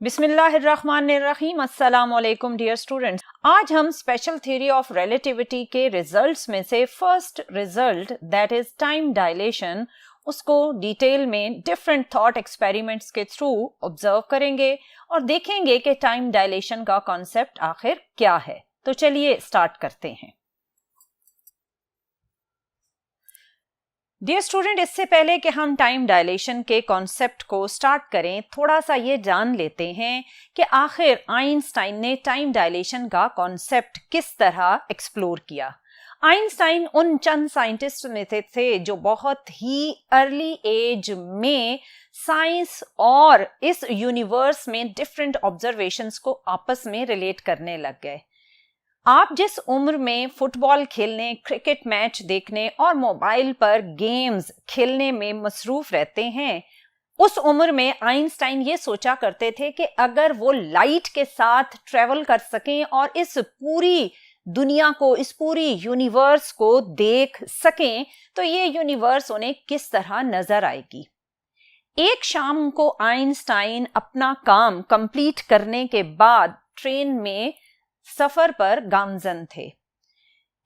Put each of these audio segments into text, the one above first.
बिस्मिल्लाहिर्रहमानिर्रहीम। अस्सलाम वालेकुम डियर स्टूडेंट्स। आज हम स्पेशल थ्योरी ऑफ रिलेटिविटी के रिजल्ट्स में से first result that is time dilation, उसको डिटेल में डिफरेंट थॉट एक्सपेरिमेंट्स के थ्रू ऑब्जर्व करेंगे और देखेंगे कि टाइम डायलेशन का कॉन्सेप्ट आखिर क्या है। तो चलिए स्टार्ट करते हैं। डियर स्टूडेंट, इससे पहले कि हम टाइम डायलेशन के कॉन्सेप्ट को स्टार्ट करें, थोड़ा सा ये जान लेते हैं कि आखिर आइंस्टाइन ने टाइम डायलेशन का कॉन्सेप्ट किस तरह एक्सप्लोर किया। आइंस्टाइन उन चंद साइंटिस्ट में से थे जो बहुत ही अर्ली एज में साइंस और इस यूनिवर्स में डिफरेंट ऑब्जर्वेशंस को आपस में रिलेट करने लग गए। आप जिस उम्र में फुटबॉल खेलने, क्रिकेट मैच देखने और मोबाइल पर गेम्स खेलने में मसरूफ रहते हैं, उस उम्र में आइंस्टाइन ये सोचा करते थे कि अगर वो लाइट के साथ ट्रेवल कर सकें और इस पूरी दुनिया को, इस पूरी यूनिवर्स को देख सकें, तो ये यूनिवर्स उन्हें किस तरह नजर आएगी। एक शाम को आइंस्टाइन अपना काम कंप्लीट करने के बाद ट्रेन में सफर पर गामजन थे।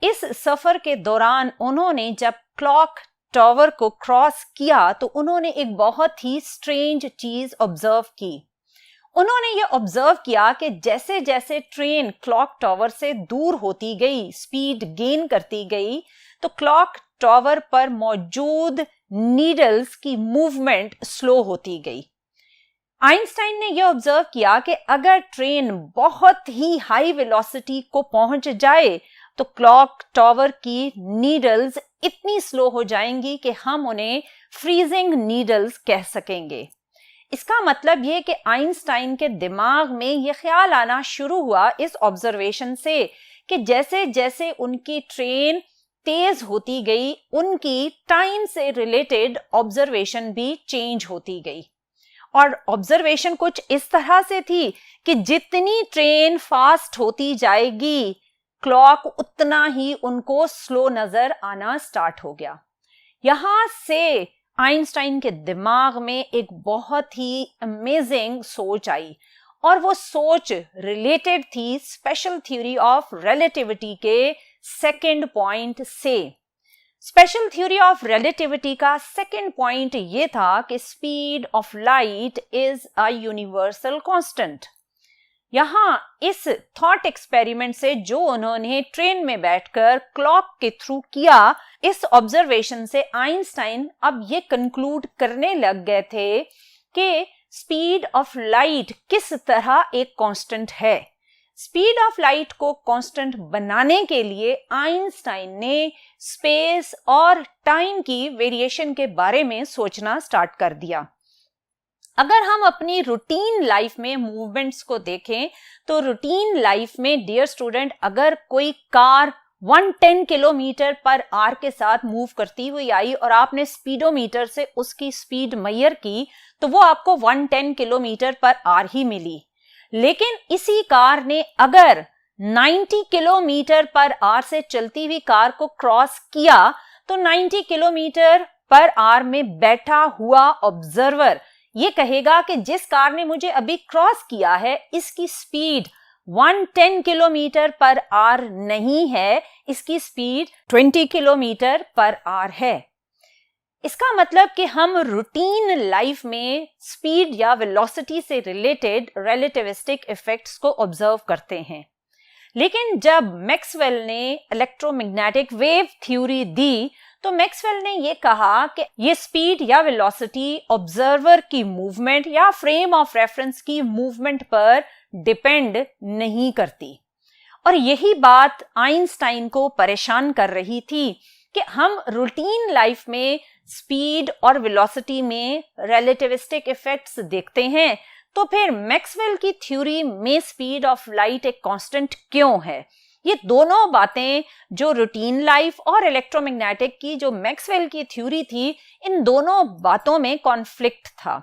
इस सफर के दौरान उन्होंने जब क्लॉक टावर को क्रॉस किया तो उन्होंने एक बहुत ही स्ट्रेंज चीज ऑब्जर्व की। उन्होंने ये ऑब्जर्व किया कि जैसे जैसे ट्रेन क्लॉक टावर से दूर होती गई, स्पीड गेन करती गई, तो क्लॉक टावर पर मौजूद नीडल्स की मूवमेंट स्लो होती गई। आइंस्टाइन ने यह ऑब्जर्व किया कि अगर ट्रेन बहुत ही हाई वेलोसिटी को पहुंच जाए तो क्लॉक टावर की नीडल्स इतनी स्लो हो जाएंगी कि हम उन्हें फ्रीजिंग नीडल्स कह सकेंगे। इसका मतलब यह कि आइंस्टाइन के दिमाग में यह ख्याल आना शुरू हुआ इस ऑब्जर्वेशन से कि जैसे जैसे उनकी ट्रेन तेज होती गई, उनकी टाइम से रिलेटेड ऑब्जर्वेशन भी चेंज होती गई। और ऑब्जर्वेशन कुछ इस तरह से थी कि जितनी ट्रेन फास्ट होती जाएगी, क्लॉक उतना ही उनको स्लो नजर आना स्टार्ट हो गया। यहां से आइंस्टाइन के दिमाग में एक बहुत ही अमेजिंग सोच आई और वो सोच रिलेटेड थी स्पेशल थ्योरी ऑफ रिलेटिविटी के सेकंड पॉइंट से। स्पेशल थ्योरी ऑफ रिलेटिविटी का सेकंड पॉइंट ये था कि speed of light is a universal constant. यहां इस थॉट एक्सपेरिमेंट से जो उन्होंने ट्रेन में बैठकर क्लॉक के थ्रू किया, इस ऑब्जर्वेशन से आइंस्टाइन अब ये कंक्लूड करने लग गए थे कि स्पीड ऑफ लाइट किस तरह एक कांस्टेंट है। स्पीड ऑफ लाइट को कांस्टेंट बनाने के लिए आइंस्टाइन ने स्पेस और टाइम की वेरिएशन के बारे में सोचना स्टार्ट कर दिया। अगर हम अपनी रूटीन लाइफ में मूवमेंट्स को देखें तो रूटीन लाइफ में डियर स्टूडेंट, अगर कोई कार 110 किलोमीटर पर आवर के साथ मूव करती हुई आई और आपने स्पीडोमीटर से उसकी स्पीड मेजर की तो वो आपको 110 किलोमीटर पर आवर ही मिली। लेकिन इसी कार ने अगर 90 किलोमीटर पर आवर से चलती हुई कार को क्रॉस किया तो 90 किलोमीटर पर आवर में बैठा हुआ ऑब्जर्वर ये कहेगा कि जिस कार ने मुझे अभी क्रॉस किया है इसकी स्पीड 110 किलोमीटर पर आवर नहीं है, इसकी स्पीड 20 किलोमीटर पर आवर है। इसका मतलब कि हम रूटीन लाइफ में स्पीड या वेलोसिटी से रिलेटेड रिलेटिविस्टिक इफेक्ट्स को ऑब्जर्व करते हैं। लेकिन जब मैक्सवेल ने इलेक्ट्रोमैग्नेटिक वेव थ्योरी दी तो मैक्सवेल ने यह कहा कि यह स्पीड या वेलोसिटी ऑब्जर्वर की मूवमेंट या फ्रेम ऑफ रेफरेंस की मूवमेंट पर डिपेंड नहीं करती। और यही बात आइंस्टाइन को परेशान कर रही थी कि हम रूटीन लाइफ में स्पीड और वेलोसिटी में रिलेटिविस्टिक इफेक्ट्स देखते हैं, तो फिर मैक्सवेल की थ्योरी में स्पीड ऑफ लाइट एक कांस्टेंट क्यों है। ये दोनों बातें जो रूटीन लाइफ और इलेक्ट्रोमैग्नेटिक की जो मैक्सवेल की थ्योरी थी, इन दोनों बातों में कॉन्फ्लिक्ट था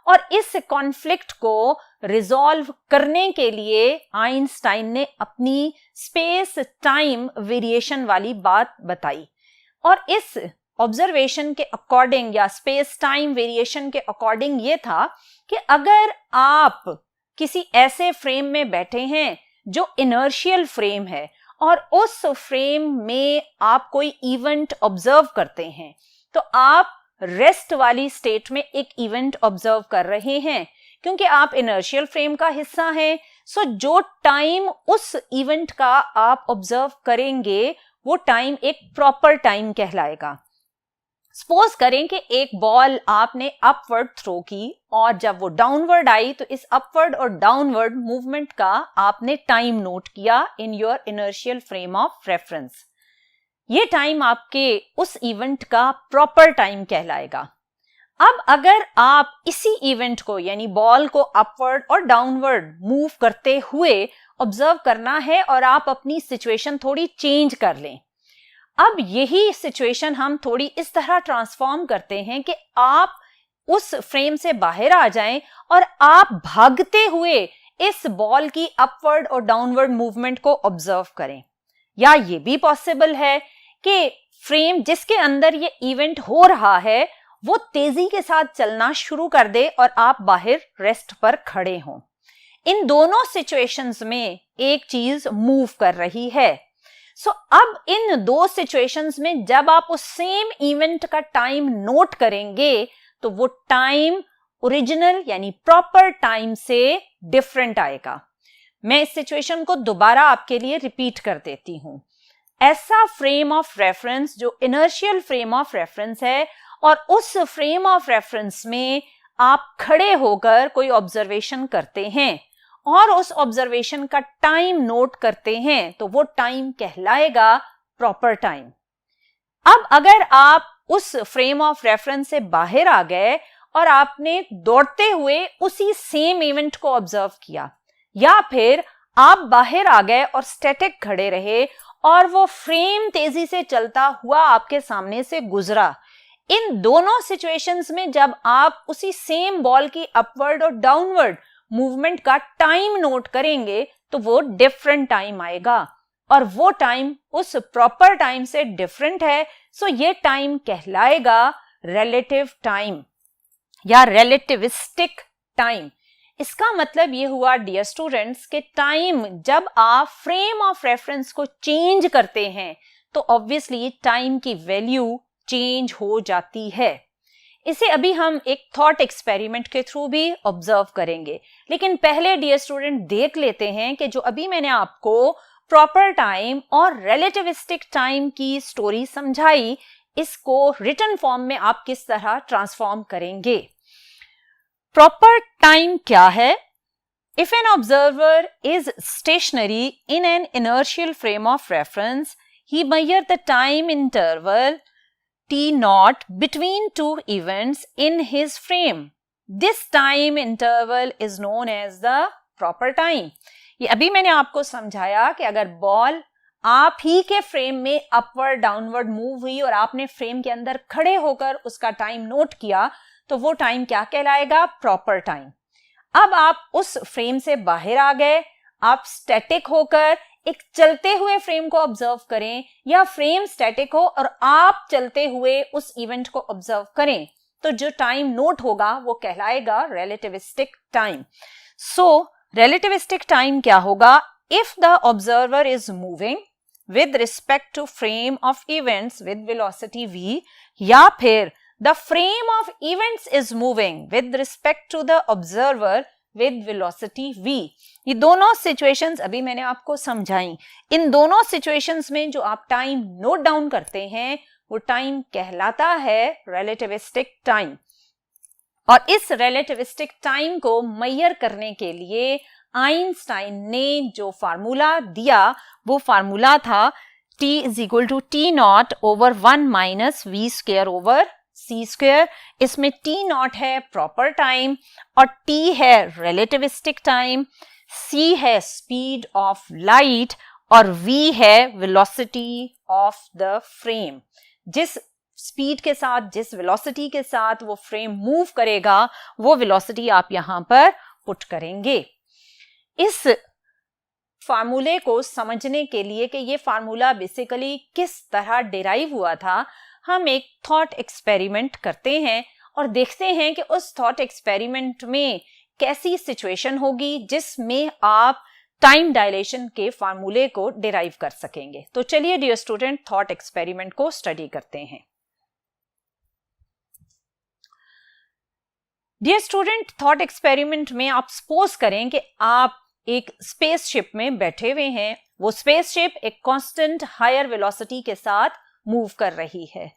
और इस कॉन्फ्लिक्ट को रिजॉल्व करने के लिए आइंस्टाइन ने अपनी स्पेस टाइम वेरिएशन वाली बात बताई। और इस ऑब्जर्वेशन के अकॉर्डिंग या स्पेस टाइम वेरिएशन के अकॉर्डिंग ये था कि अगर आप किसी ऐसे फ्रेम में बैठे हैं जो इनर्शियल फ्रेम है और उस फ्रेम में आप कोई इवेंट ऑब्जर्व करते हैं, तो आप रेस्ट वाली स्टेट में एक इवेंट ऑब्जर्व कर रहे हैं क्योंकि आप इनर्शियल फ्रेम का हिस्सा हैं। सो जो टाइम उस इवेंट का आप ऑब्जर्व करेंगे वो टाइम एक प्रॉपर टाइम कहलाएगा। सपोज करें कि एक बॉल आपने अपवर्ड थ्रो की और जब वो डाउनवर्ड आई तो इस अपवर्ड और डाउनवर्ड मूवमेंट का आपने टाइम नोट किया in your inertial frame of reference. ये टाइम आपके उस इवेंट का प्रॉपर टाइम कहलाएगा। अब अगर आप इसी इवेंट को यानी बॉल को अपवर्ड और डाउनवर्ड मूव करते हुए ऑब्जर्व करना है और आप अपनी सिचुएशन थोड़ी चेंज कर लें, अब यही सिचुएशन हम थोड़ी इस तरह ट्रांसफॉर्म करते हैं कि आप उस फ्रेम से बाहर आ जाएं और आप भागते हुए इस बॉल की अपवर्ड और डाउनवर्ड मूवमेंट को ऑब्जर्व करें। या ये भी पॉसिबल है कि फ्रेम जिसके अंदर ये इवेंट हो रहा है वो तेजी के साथ चलना शुरू कर दे और आप बाहर रेस्ट पर खड़े हों। इन दोनों सिचुएशंस में एक चीज मूव कर रही है। सो अब इन दो सिचुएशंस में जब आप उस सेम इवेंट का टाइम नोट करेंगे तो वो टाइम ओरिजिनल यानी प्रॉपर टाइम से डिफरेंट आएगा। मैं इस सिचुएशन को दोबारा आपके लिए रिपीट कर देती हूं। ऐसा फ्रेम ऑफ रेफरेंस जो इनर्शियल फ्रेम ऑफ रेफरेंस है और उस फ्रेम ऑफ रेफरेंस में आप खड़े होकर कोई ऑब्जर्वेशन करते हैं और उस ऑब्जर्वेशन का टाइम नोट करते हैं तो वो टाइम कहलाएगा प्रॉपर टाइम। अब अगर आप उस फ्रेम ऑफ रेफरेंस से बाहर आ गए और आपने दौड़ते हुए उसी सेम इवेंट को ऑब्जर्व किया, या फिर आप बाहर आ गए और स्टैटिक खड़े रहे और वो फ्रेम तेजी से चलता हुआ आपके सामने से गुजरा, इन दोनों सिचुएशंस में जब आप उसी सेम बॉल की अपवर्ड और डाउनवर्ड मूवमेंट का टाइम नोट करेंगे तो वो डिफरेंट टाइम आएगा और वो टाइम उस प्रॉपर टाइम से डिफरेंट है। सो ये टाइम कहलाएगा रिलेटिव टाइम या रिलेटिविस्टिक टाइम। इसका मतलब ये हुआ डियर स्टूडेंट्स कि टाइम जब आप फ्रेम ऑफ रेफरेंस को चेंज करते हैं तो ऑब्वियसली टाइम की वैल्यू चेंज हो जाती है। इसे अभी हम एक थॉट एक्सपेरिमेंट के थ्रू भी ऑब्जर्व करेंगे, लेकिन पहले डियर स्टूडेंट देख लेते हैं कि जो अभी मैंने आपको प्रॉपर टाइम और रिलेटिविस्टिक टाइम की स्टोरी समझाई, इसको रिटन फॉर्म में आप किस तरह ट्रांसफॉर्म करेंगे। प्रॉपर टाइम क्या है? If an observer is stationary in an inertial frame of reference, he measures the time interval T0 between two events in his frame. This time interval is known as the proper time. ये अभी मैंने आपको समझाया कि अगर ball आप ही के frame में अपवर्ड डाउनवर्ड मूव हुई और आपने फ्रेम के अंदर खड़े होकर उसका टाइम नोट किया तो वो टाइम क्या कहलाएगा? Proper time. अब आप उस फ्रेम से बाहर आ गए, आप स्टैटिक होकर एक चलते हुए फ्रेम को ऑब्जर्व करें या फ्रेम स्टैटिक हो और आप चलते हुए उस इवेंट को ऑब्जर्व करें, तो जो टाइम नोट होगा वो कहलाएगा relativistic time. So relativistic time क्या होगा? If the observer is moving with respect to frame of events with velocity v, या फिर the frame of events is moving with respect to the observer with velocity v. ये दोनों situations अभी मैंने आपको समझाई। इन दोनों situations में जो आप टाइम नोट डाउन करते हैं वो टाइम कहलाता है relativistic टाइम। और इस relativistic टाइम को मेजर करने के लिए आइंस्टाइन ने जो फार्मूला दिया वो फार्मूला था t is equal to t0 over 1 minus v square over c square. इसमें t0 है प्रॉपर टाइम और t है रिलेटिविस्टिक टाइम, c है स्पीड ऑफ लाइट और v है वेलोसिटी ऑफ द फ्रेम। जिस स्पीड के साथ, जिस वेलोसिटी के साथ वो फ्रेम मूव करेगा वो वेलोसिटी आप यहां पर पुट करेंगे। इस फार्मूले को समझने के लिए कि ये फार्मूला बेसिकली किस तरह डिराइव हुआ था, हम एक थॉट एक्सपेरिमेंट करते हैं और देखते हैं कि उस थॉट एक्सपेरिमेंट में कैसी सिचुएशन होगी जिसमें आप टाइम डायलेशन के फार्मूले को डिराइव कर सकेंगे। तो चलिए डियर स्टूडेंट, थॉट एक्सपेरिमेंट को स्टडी करते हैं। डियर स्टूडेंट, थॉट एक्सपेरिमेंट में आप सपोज करें कि आप एक स्पेसशिप में बैठे हुए हैं। वो स्पेसशिप एक कांस्टेंट हायर वेलोसिटी के साथ मूव कर रही है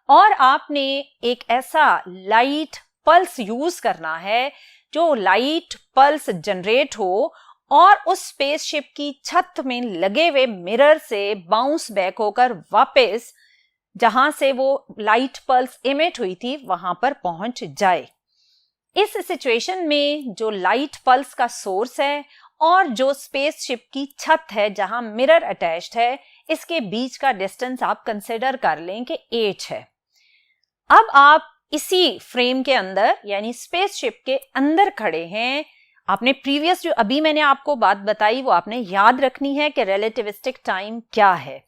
और आपने एक ऐसा लाइट पल्स यूज करना है जो लाइट पल्स जनरेट हो और उस स्पेसशिप की छत में लगे हुए मिरर से बाउंस बैक होकर वापस जहां से वो लाइट पल्स इमिट हुई थी वहां पर पहुंच जाए। इस सिचुएशन में जो लाइट पल्स का सोर्स है और जो स्पेसशिप की छत है जहां मिरर अटैच्ड है, इसके बीच का डिस्टेंस आप कंसिडर कर लें कि h है। अब आप इसी फ्रेम के अंदर यानी स्पेसशिप के अंदर खड़े हैं। आपने प्रीवियस जो अभी मैंने आपको बात बताई वो आपने याद रखनी है कि रिलेटिविस्टिक टाइम क्या है।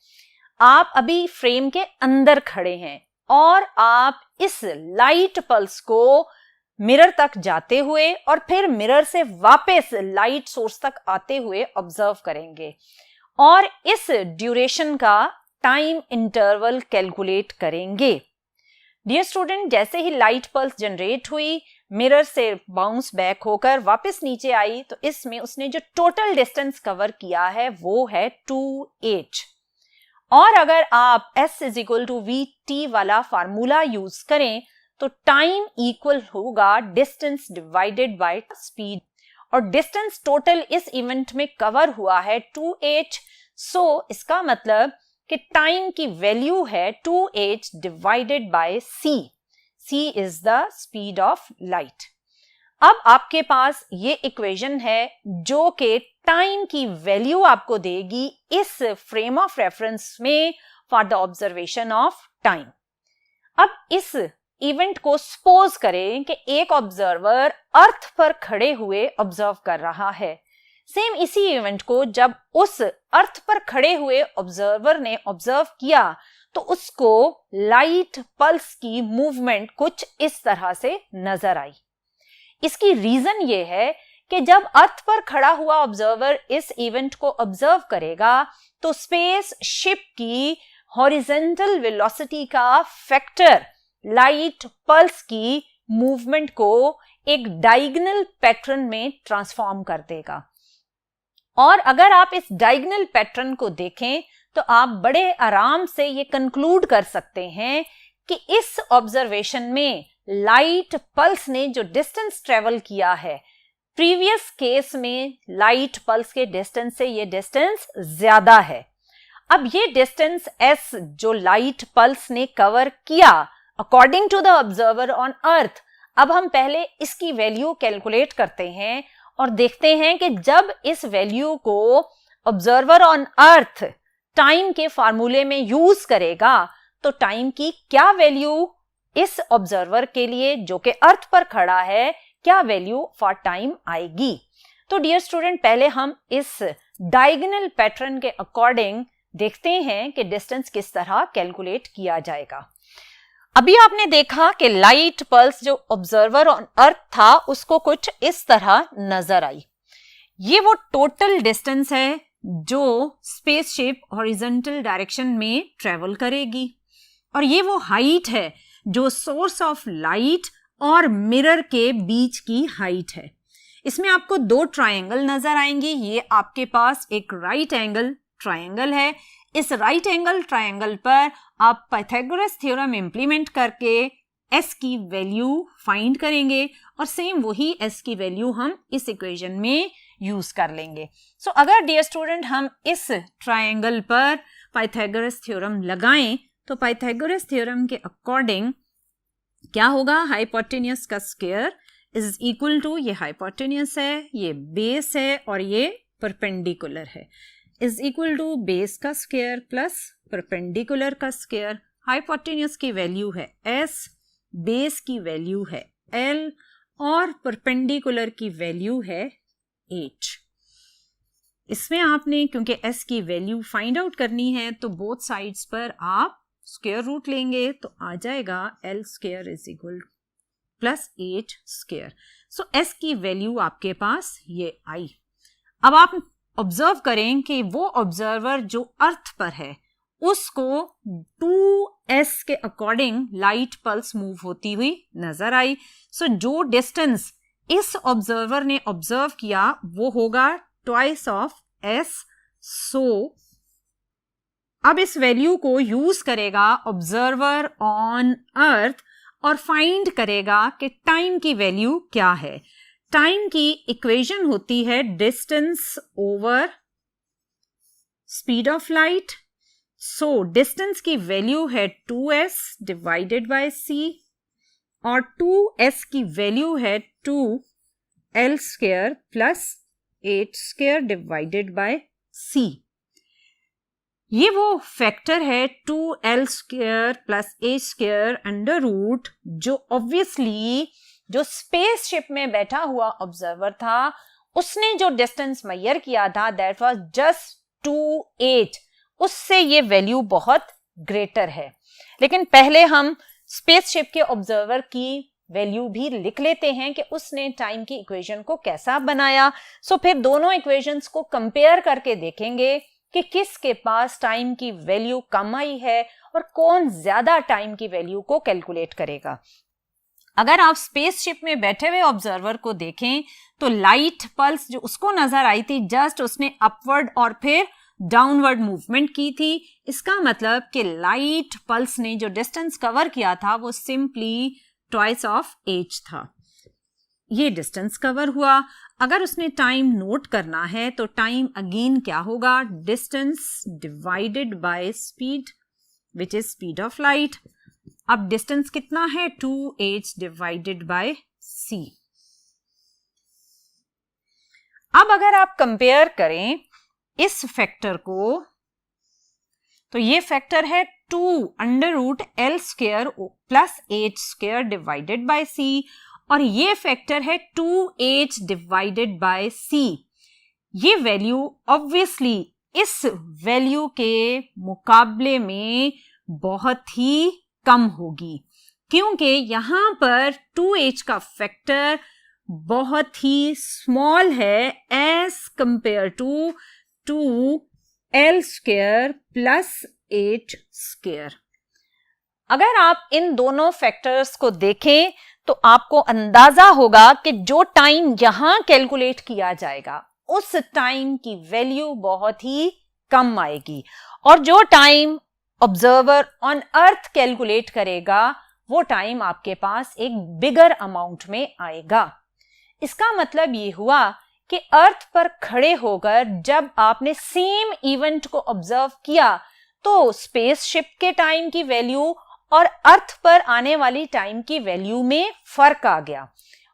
आप अभी फ्रेम के अंदर खड़े हैं और आप इस लाइट पल्स को मिरर तक जाते हुए और फिर मिरर से वापस लाइट सोर्स तक आते हुए ऑब्जर्व करेंगे और इस ड्यूरेशन का टाइम इंटरवल कैलकुलेट करेंगे। डियर स्टूडेंट, जैसे ही लाइट पल्स जनरेट हुई, मिरर से बाउंस बैक होकर वापस नीचे आई, तो इसमें उसने जो टोटल डिस्टेंस कवर किया है वो है 2h। और अगर आप s = vt वाला फार्मूला यूज करें तो टाइम इक्वल होगा डिस्टेंस डिवाइडेड बाय स्पीड और डिस्टेंस टोटल इस इवेंट में कवर हुआ है 2h। सो इसका मतलब कि टाइम की वैल्यू है 2h divided by c। c is the speed of light. अब आपके पास ये इक्वेशन है जो कि टाइम की वैल्यू आपको देगी इस फ्रेम ऑफ रेफरेंस में for the observation of time. अब इस इवेंट को सपोज करें कि एक ऑब्जर्वर अर्थ पर खड़े हुए ऑब्जर्व कर रहा है। सेम इसी इवेंट को जब उस अर्थ पर खड़े हुए ऑब्जर्वर ने ऑब्जर्व किया तो उसको लाइट पल्स की मूवमेंट कुछ इस तरह से नजर आई। इसकी रीजन ये है कि जब अर्थ पर खड़ा हुआ ऑब्जर्वर इस इवेंट को ऑब्जर्व करेगा तो स्पेस शिप की हॉरिजॉन्टल वेलोसिटी का फैक्टर लाइट पल्स की मूवमेंट को एक डायगोनल पैटर्न में ट्रांसफॉर्म कर देगा। और अगर आप इस डायगोनल पैटर्न को देखें तो आप बड़े आराम से ये कंक्लूड कर सकते हैं कि इस ऑब्जर्वेशन में लाइट पल्स ने जो डिस्टेंस ट्रेवल किया है, प्रीवियस केस में लाइट पल्स के डिस्टेंस से ये डिस्टेंस ज्यादा है। अब ये डिस्टेंस s जो लाइट पल्स ने कवर किया according to the observer on Earth, अब हम पहले इसकी वैल्यू कैलकुलेट करते हैं और देखते हैं कि जब इस वैल्यू को ऑब्जर्वर ऑन अर्थ टाइम के फार्मूले में यूज करेगा तो टाइम की क्या वैल्यू इस ऑब्जर्वर के लिए जो कि अर्थ पर खड़ा है, क्या वैल्यू फॉर टाइम आएगी। तो डियर स्टूडेंट, पहले हम इस डायगोनल पैटर्न के अकॉर्डिंग देखते हैं कि डिस्टेंस किस तरह कैलकुलेट किया जाएगा। अभी आपने देखा कि लाइट पल्स जो ऑब्जर्वर ऑन अर्थ था उसको कुछ इस तरह नजर आई। ये वो टोटल डिस्टेंस है जो स्पेसशिप हॉरिजॉन्टल डायरेक्शन में ट्रेवल करेगी और ये वो हाइट है जो सोर्स ऑफ लाइट और मिरर के बीच की हाइट है। इसमें आपको दो ट्रायंगल नजर आएंगे। ये आपके पास एक राइट एंगल ट्रायंगल है। इस राइट एंगल ट्रायंगल पर आप पाइथागोरस थ्योरम इंप्लीमेंट करके s की वैल्यू फाइंड करेंगे और सेम वही s की वैल्यू हम इस इक्वेशन में यूज कर लेंगे। सो अगर डियर स्टूडेंट हम इस ट्रायंगल पर पाइथागोरस थ्योरम लगाएं तो पाइथागोरस थ्योरम के अकॉर्डिंग क्या होगा, हाइपोटेन्यूस का स्क्वायर इज इक्वल टू, ये हाइपोटेन्यूस है, ये बेस है और ये परपेंडिकुलर है, इज इक्वल टू बेस का स्क्वायर प्लस परपेंडिकुलर का स्क्वायर। हाइपोटेन्यूस की वैल्यू है s, बेस की वैल्यू है l और परपेंडिकुलर की वैल्यू है h। इसमें आपने क्योंकि s की वैल्यू फाइंड आउट करनी है तो बोथ साइड्स पर आप स्क्वायर रूट लेंगे तो आ जाएगा l square is equal plus h square. So S की वैल्यू आपके पास ये आई। अब आप ऑब्जर्व करें कि वो ऑब्जर्वर जो अर्थ पर है उसको 2s के अकॉर्डिंग लाइट पल्स मूव होती हुई नजर आई। सो जो डिस्टेंस इस ऑब्जर्वर ने ऑब्जर्व किया वो होगा ट्वाइस ऑफ s। सो अब इस वैल्यू को यूज करेगा ऑब्जर्वर ऑन अर्थ और फाइंड करेगा कि टाइम की वैल्यू क्या है। टाइम की इक्वेशन होती है distance over speed of light. So distance की वैल्यू है 2s डिवाइडेड बाय c और 2s की वैल्यू है 2l square plus 8 square divided by c। ये वो फैक्टर है 2l square plus a square under root जो ऑब्वियसली जो स्पेसशिप में बैठा हुआ ऑब्जर्वर था उसने जो डिस्टेंस मेजर किया था दैट वाज जस्ट 2h, उससे ये वैल्यू बहुत ग्रेटर है। लेकिन पहले हम स्पेसशिप के ऑब्जर्वर की वैल्यू भी लिख लेते हैं कि उसने टाइम की इक्वेशन को कैसा बनाया। सो फिर दोनों इक्वेशंस को कंपेयर करके देखेंगे कि किसके पास टाइम की वैल्यू कम आई है और कौन ज्यादा टाइम की वैल्यू को कैलकुलेट करेगा। अगर आप स्पेसशिप में बैठे हुए ऑब्जर्वर को देखें तो लाइट पल्स जो उसको नजर आई थी जस्ट उसने अपवर्ड और फिर डाउनवर्ड मूवमेंट की थी। इसका मतलब कि लाइट पल्स ने जो डिस्टेंस कवर किया था वो सिंपली ट्वाइस ऑफ h था। ये डिस्टेंस कवर हुआ। अगर उसने टाइम नोट करना है तो टाइम अगेन क्या होगा, distance divided by speed which is speed of light. अब डिस्टेंस कितना है 2h डिवाइडेड बाय c। अब अगर आप कंपेयर करें इस फैक्टर को तो ये फैक्टर है 2 under root l square plus h square divided by c और ये फैक्टर है 2h डिवाइडेड बाय c। ये वैल्यू ऑब्वियसली इस वैल्यू के मुकाबले में बहुत ही कम होगी क्योंकि यहां पर 2h का फैक्टर बहुत ही स्मॉल है as compare to 2l square plus 8 square. अगर आप इन दोनों फैक्टर्स को देखें तो आपको अंदाजा होगा कि जो टाइम यहां कैलकुलेट किया जाएगा उस टाइम की वैल्यू बहुत ही कम आएगी और जो time observer on earth calculate करेगा वो टाइम आपके पास एक बिगर अमाउंट में आएगा। इसका मतलब ये हुआ कि अर्थ पर खड़े होकर जब आपने सेम इवेंट को ऑब्जर्व किया तो स्पेसशिप के टाइम की वैल्यू और अर्थ पर आने वाली टाइम की वैल्यू में फर्क आ गया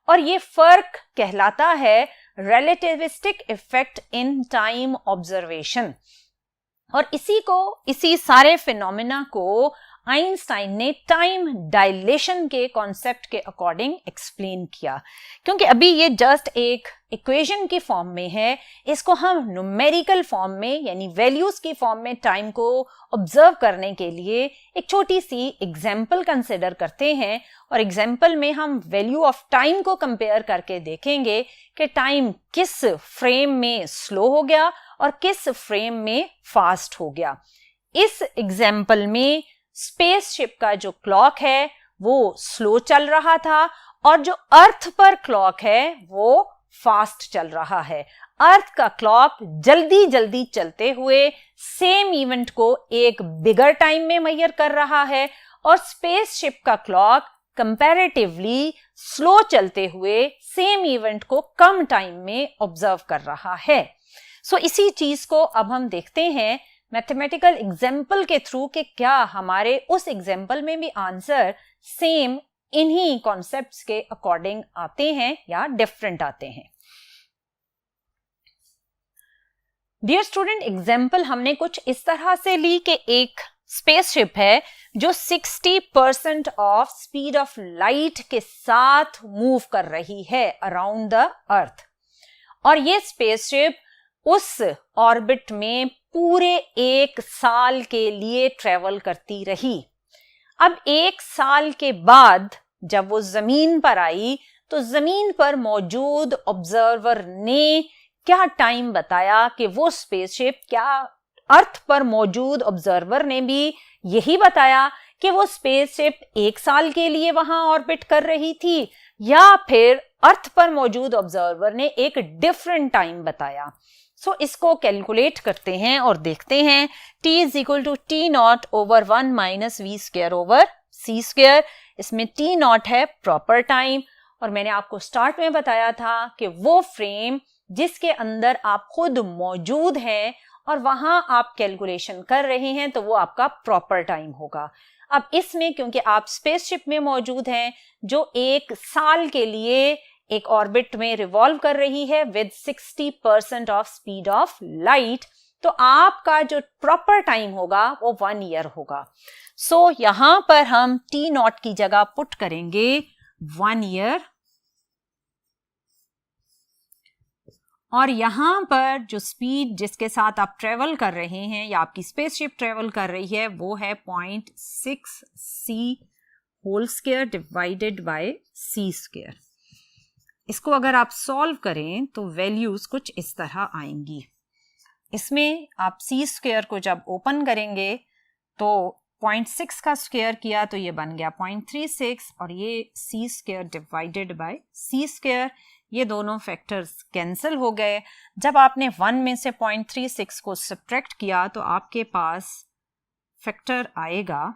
और ये फर्क कहलाता है relativistic effect in time observation. और इसी सारे फिनोमेना को आइंस्टाइन ने टाइम डायलेशन के कॉन्सेप्ट के अकॉर्डिंग एक्सप्लेन किया। क्योंकि अभी ये जस्ट एक इक्वेशन की फॉर्म में है, इसको हम न्यूमेरिकल फॉर्म में यानी वैल्यूज की फॉर्म में टाइम को ऑब्जर्व करने के लिए एक छोटी सी एग्जाम्पल कंसिडर करते हैं और एग्जाम्पल में हम वैल्यू ऑफ टाइम को कंपेयर करके देखेंगे कि टाइम किस फ्रेम में स्लो हो गया और किस फ्रेम में फास्ट हो गया। इस एग्जाम्पल में स्पेसशिप का जो क्लॉक है वो स्लो चल रहा था और जो अर्थ पर क्लॉक है वो फास्ट चल रहा है। अर्थ का क्लॉक जल्दी जल्दी चलते हुए सेम इवेंट को एक बिगर टाइम में मेजर कर रहा है और स्पेसशिप का क्लॉक कंपैरेटिवली स्लो चलते हुए सेम इवेंट को कम टाइम में ऑब्जर्व कर रहा है। सो इसी चीज को अब हम देखते हैं मैथमेटिकल एग्जाम्पल के थ्रू कि क्या हमारे उस एग्जाम्पल में भी आंसर सेम इन्हीं कॉन्सेप्ट्स के अकॉर्डिंग आते हैं या डिफरेंट आते हैं। डियर स्टूडेंट, एग्जाम्पल हमने कुछ इस तरह से ली कि एक स्पेसशिप है जो 60% ऑफ स्पीड ऑफ लाइट के साथ मूव कर रही है अराउंड द अर्थ और ये स्पेसशिप उस ऑर्बिट में पूरे 1 साल के लिए ट्रेवल करती रही। अब 1 साल के बाद जब वो जमीन पर आई तो जमीन पर मौजूद ऑब्जर्वर ने क्या टाइम बताया कि वो स्पेसशिप, क्या अर्थ पर मौजूद ऑब्जर्वर ने भी यही बताया कि वो स्पेसशिप 1 साल के लिए वहां ऑर्बिट कर रही थी, या फिर अर्थ पर मौजूद ऑब्जर्वर ने एक डिफरेंट टाइम बताया? सो इसको कैलकुलेट करते हैं और देखते हैं। t is equal to T nought over 1 minus v square over c square. इसमें t नॉट है प्रॉपर टाइम, और मैंने आपको स्टार्ट में बताया था कि वो फ्रेम जिसके अंदर आप खुद मौजूद हैं और वहां आप कैलकुलेशन कर रहे हैं तो वो आपका प्रॉपर टाइम होगा। अब इसमें क्योंकि आप स्पेसशिप में मौजूद हैं जो 1 साल के लिए एक ऑर्बिट में रिवॉल्व कर रही है with 60% of speed of light, तो आपका जो प्रॉपर टाइम होगा वो 1 ईयर होगा। सो यहां पर हम टी नॉट की जगह पुट करेंगे 1 ईयर, और यहां पर जो स्पीड जिसके साथ आप ट्रेवल कर रहे हैं या आपकी स्पेसशिप ट्रेवल कर रही है वो है 0.6 c whole square divided by c square. इसको अगर आप सॉल्व करें तो वैल्यूज कुछ इस तरह आएंगी। इसमें आप c स्क्वायर को जब ओपन करेंगे तो 0.6 का स्क्वायर किया तो ये बन गया 0.36, और ये c square divided by c square, ये दोनों फैक्टर्स कैंसिल हो गए। जब आपने 1 में से 0.36 को सब्ट्रैक्ट किया तो आपके पास फैक्टर आएगा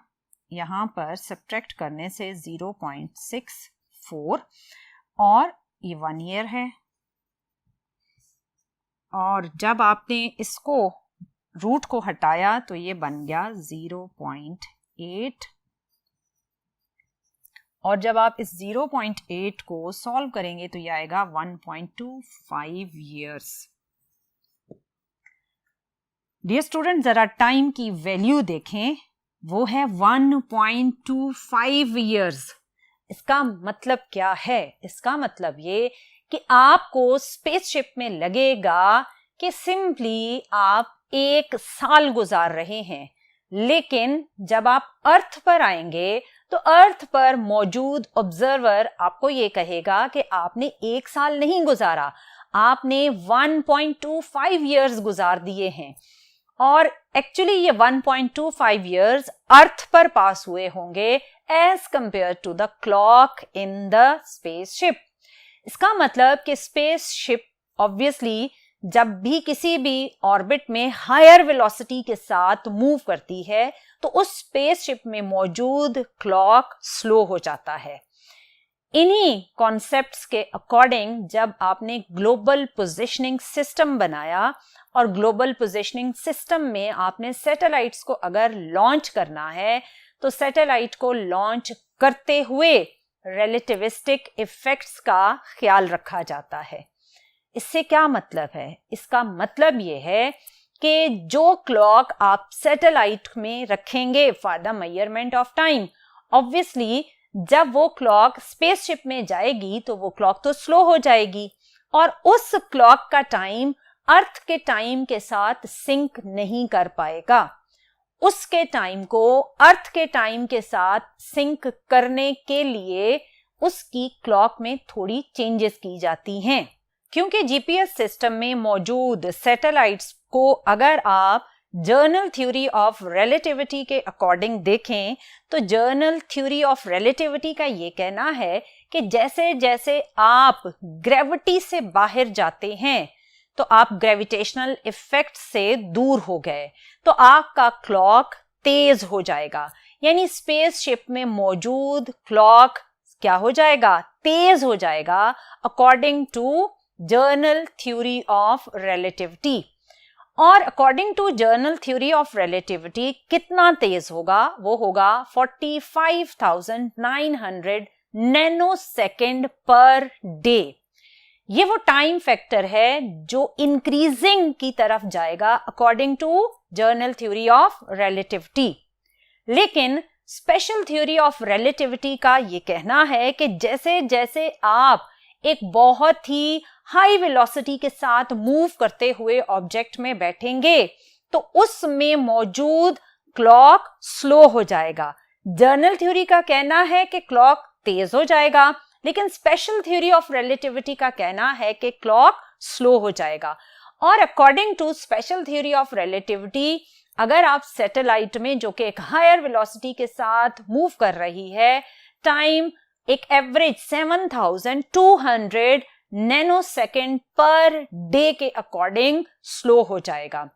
यहाँ पर सब्ट्रैक्ट करने से 0.64, और ये 1 ईयर है। और जब आपने इसको रूट को हटाया तो ये बन गया 0.8, और जब आप इस 0.8 को सॉल्व करेंगे तो ये आएगा 1.25 ईयर्स। डियर स्टूडेंट, जरा टाइम की वैल्यू देखें, वो है 1.25 ईयर्स। इसका मतलब क्या है? इसका मतलब ये कि आपको स्पेसशिप में लगेगा कि सिंपली आप 1 साल गुजार रहे हैं, लेकिन जब आप अर्थ पर आएंगे तो अर्थ पर मौजूद ऑब्जर्वर आपको ये कहेगा कि आपने 1 साल नहीं गुजारा, आपने 1.25 ईयर्स गुजार दिए हैं। और एक्चुअली ये 1.25 ईयर्स अर्थ पर पास हुए होंगे as compare to the clock in the spaceship. इसका मतलब कि स्पेसशिप ऑब्वियसली जब भी किसी भी ऑर्बिट में हायर वेलोसिटी के साथ मूव करती है तो उस स्पेसशिप में मौजूद क्लॉक स्लो हो जाता है। इन्हीं कॉन्सेप्ट्स के अकॉर्डिंग जब आपने ग्लोबल पोजिशनिंग सिस्टम बनाया, और ग्लोबल पोजिशनिंग सिस्टम में आपने सैटेलाइट्स को अगर लॉन्च करना है तो सैटेलाइट को लॉन्च करते हुए रिलेटिविस्टिक इफेक्ट्स का ख्याल रखा जाता है। इससे क्या मतलब है? इसका मतलब ये है कि जो क्लॉक आप सैटेलाइट में रखेंगे for the measurement of time, obviously जब वो क्लॉक स्पेसशिप में जाएगी तो वो क्लॉक तो स्लो हो जाएगी, और उस क्लॉक का टाइम अर्थ के टाइम के साथ सिंक नहीं कर पाएगा। उसके टाइम को अर्थ के टाइम के साथ सिंक करने के लिए उसकी क्लॉक में थोड़ी चेंजेस की जाती हैं, क्योंकि जीपीएस सिस्टम में मौजूद सैटेलाइट्स को अगर आप जर्नल थ्योरी ऑफ रिलेटिविटी के अकॉर्डिंग देखें तो जर्नल थ्योरी ऑफ रिलेटिविटी का ये कहना है कि जैसे जैसे आप ग्रेविटी से बाहर जाते हैं तो आप ग्रेविटेशनल इफेक्ट से दूर हो गए, तो आपका क्लॉक तेज हो जाएगा, यानी स्पेसशिप में मौजूद क्लॉक क्या हो जाएगा? तेज हो जाएगा according to general theory of relativity. और according to general theory of relativity कितना तेज होगा? वो होगा 45,900 नैनोसेकंड पर डे। ये वो टाइम फैक्टर है जो इंक्रीजिंग की तरफ जाएगा according to general theory of relativity. लेकिन स्पेशल थ्योरी ऑफ रिलेटिविटी का ये कहना है कि जैसे जैसे आप एक बहुत ही हाई वेलोसिटी के साथ मूव करते हुए ऑब्जेक्ट में बैठेंगे तो उसमें मौजूद क्लॉक स्लो हो जाएगा। जर्नल थ्योरी का कहना है कि क्लॉक तेज हो जाएगा, लेकिन स्पेशल थ्योरी ऑफ रिलेटिविटी का कहना है कि क्लॉक स्लो हो जाएगा। और according to special theory of relativity, अगर आप सैटेलाइट में जो कि एक हायर वेलोसिटी के साथ मूव कर रही है, टाइम एक एवरेज 7200 नैनोसेकंड पर डे के अकॉर्डिंग स्लो हो जाएगा।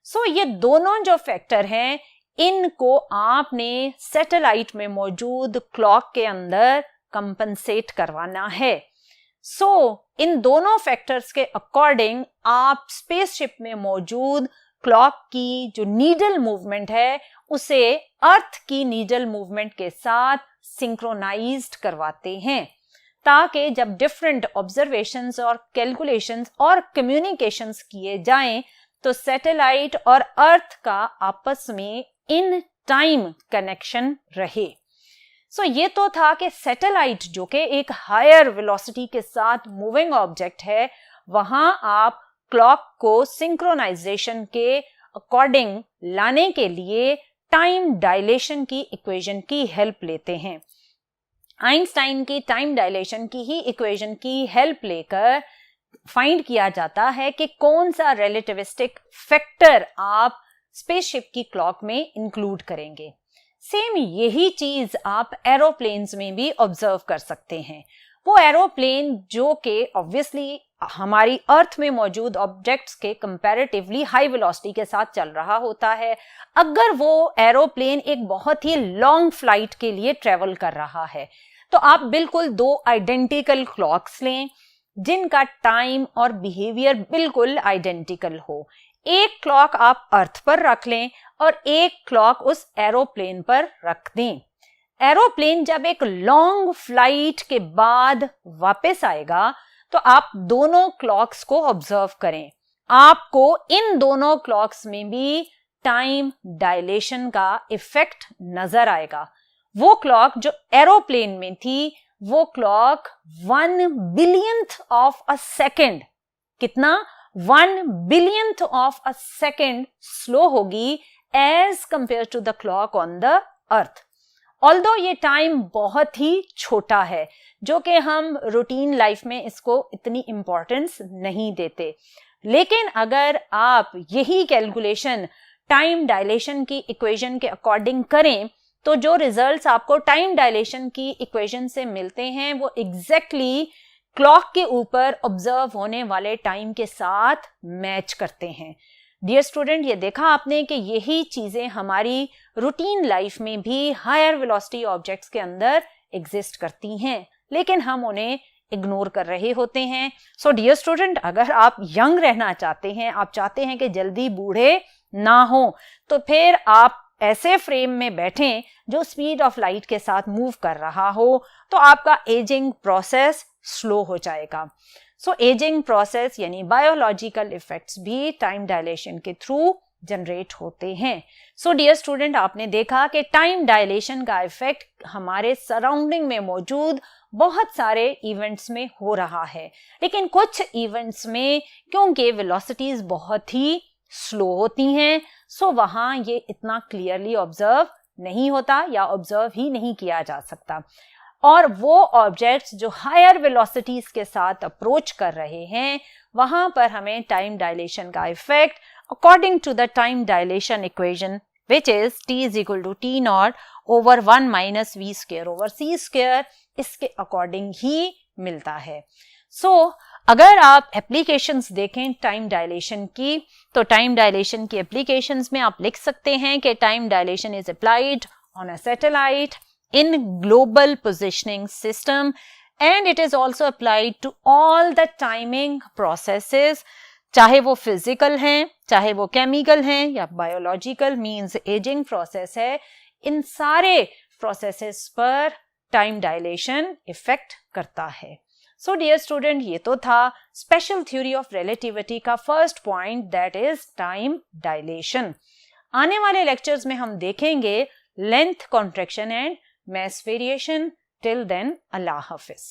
सो ये दोनों जो फैक्टर हैं, इनको आपने सैटेलाइट में मौजूद क्लॉक के अंदर कंपनसेट करवाना है। इन दोनों फैक्टर्स के अकॉर्डिंग आप स्पेसशिप में मौजूद क्लॉक की जो नीडल मूवमेंट है उसे अर्थ की नीडल मूवमेंट के साथ सिंक्रोनाइज्ड करवाते हैं, ताकि जब डिफरेंट ऑब्जर्वेशंस और कैलकुलेशंस और कम्युनिकेशंस किए जाएं तो सैटेलाइट और अर्थ का आपस में इन टाइम कनेक्शन रहे। ये तो था कि सैटेलाइट जो कि एक हायर वेलोसिटी के साथ मूविंग ऑब्जेक्ट है, वहां आप क्लॉक को सिंक्रोनाइजेशन के अकॉर्डिंग लाने के लिए टाइम डायलेशन की इक्वेशन की हेल्प लेते हैं। आइंस्टाइन की टाइम डायलेशन की ही इक्वेशन की हेल्प लेकर फाइंड किया जाता है कि कौन सा रिलेटिविस्टिक फैक्टर आप स्पेसशिप की क्लॉक में इंक्लूड करेंगे। सेम यही चीज आप एरोप्लेन्स में भी ऑब्जर्व कर सकते हैं। वो एरोप्लेन जो कि ऑब्वियसली हमारी अर्थ में मौजूद ऑब्जेक्ट्स के कंपैरेटिवली हाई वेलोसिटी के साथ चल रहा होता है, अगर वो एरोप्लेन एक बहुत ही लॉन्ग फ्लाइट के लिए ट्रेवल कर रहा है तो आप बिल्कुल दो आइडेंटिकल क्लॉक्स लें जिनका टाइम और बिहेवियर बिल्कुल आइडेंटिकल हो। एक क्लॉक आप अर्थ पर रख लें और एक क्लॉक उस एरोप्लेन पर रख दें। एरोप्लेन जब एक लॉन्ग फ्लाइट के बाद वापस आएगा तो आप दोनों क्लॉक्स को ऑब्जर्व करें। आपको इन दोनों क्लॉक्स में भी टाइम डायलेशन का इफेक्ट नजर आएगा। वो क्लॉक जो एरोप्लेन में थी, वो clock 1 billionth of a second, कितना 1 billionth of a second slow होगी as compare to the clock on the earth. Although ये टाइम बहुत ही छोटा है, जो कि हम रूटीन लाइफ में इसको इतनी इंपॉर्टेंस नहीं देते, लेकिन अगर आप यही कैलकुलेशन टाइम डायलेशन की इक्वेशन के अकॉर्डिंग करें तो जो रिजल्ट्स आपको टाइम डायलेशन की इक्वेशन से मिलते हैं वो एग्जैक्टली क्लॉक के ऊपर ऑब्जर्व होने वाले टाइम के साथ मैच करते हैं। डियर स्टूडेंट, ये देखा आपने कि यही चीजें हमारी रूटीन लाइफ में भी हायर वेलोसिटी ऑब्जेक्ट्स के अंदर एग्जिस्ट करती हैं, लेकिन हम उन्हें इग्नोर कर रहे होते हैं। सो डियर स्टूडेंट, अगर आप यंग रहना चाहते हैं, आप चाहते हैं कि जल्दी बूढ़े ना हो, तो फिर आप ऐसे फ्रेम में बैठें जो स्पीड ऑफ लाइट के साथ मूव कर रहा हो, तो आपका एजिंग प्रोसेस स्लो हो जाएगा। सो एजिंग प्रोसेस यानी बायोलॉजिकल इफेक्ट्स भी टाइम डायलेशन के थ्रू जनरेट होते हैं। सो डियर स्टूडेंट, आपने देखा कि टाइम डायलेशन का इफेक्ट हमारे सराउंडिंग में मौजूद बहुत सारे इवेंट्स में हो रहा है, लेकिन कुछ इवेंट्स में क्योंकि वेलोसिटीज बहुत ही स्लो होती हैं, सो वहां ये इतना क्लियरली ऑब्जर्व नहीं होता या ऑब्जर्व ही नहीं किया जा सकता। और वो ऑब्जेक्ट्स जो हायर वेलोसिटीज के साथ अप्रोच कर रहे हैं, वहां पर हमें टाइम डायलेशन का effect according to the time dilation equation which is t is equal to t naught over 1 minus v square over c square, इसके अकॉर्डिंग ही मिलता है। अगर आप एप्लीकेशंस देखें टाइम डायलेशन की, तो टाइम डायलेशन की एप्लीकेशंस में आप लिख सकते हैं कि time dilation is applied on a satellite in global positioning system and it is also applied to all the timing processes, चाहे वो फिजिकल हैं, चाहे वो केमिकल हैं या बायोलॉजिकल मींस एजिंग प्रोसेस है, इन सारे प्रोसेसेस पर टाइम डायलेशन इफेक्ट करता है। सो डियर स्टूडेंट, ये तो था स्पेशल थ्योरी ऑफ रिलेटिविटी का first point, that is time dilation. आने वाले लेक्चर्स में हम देखेंगे length contraction and mass variation. Till then, Allah Hafiz.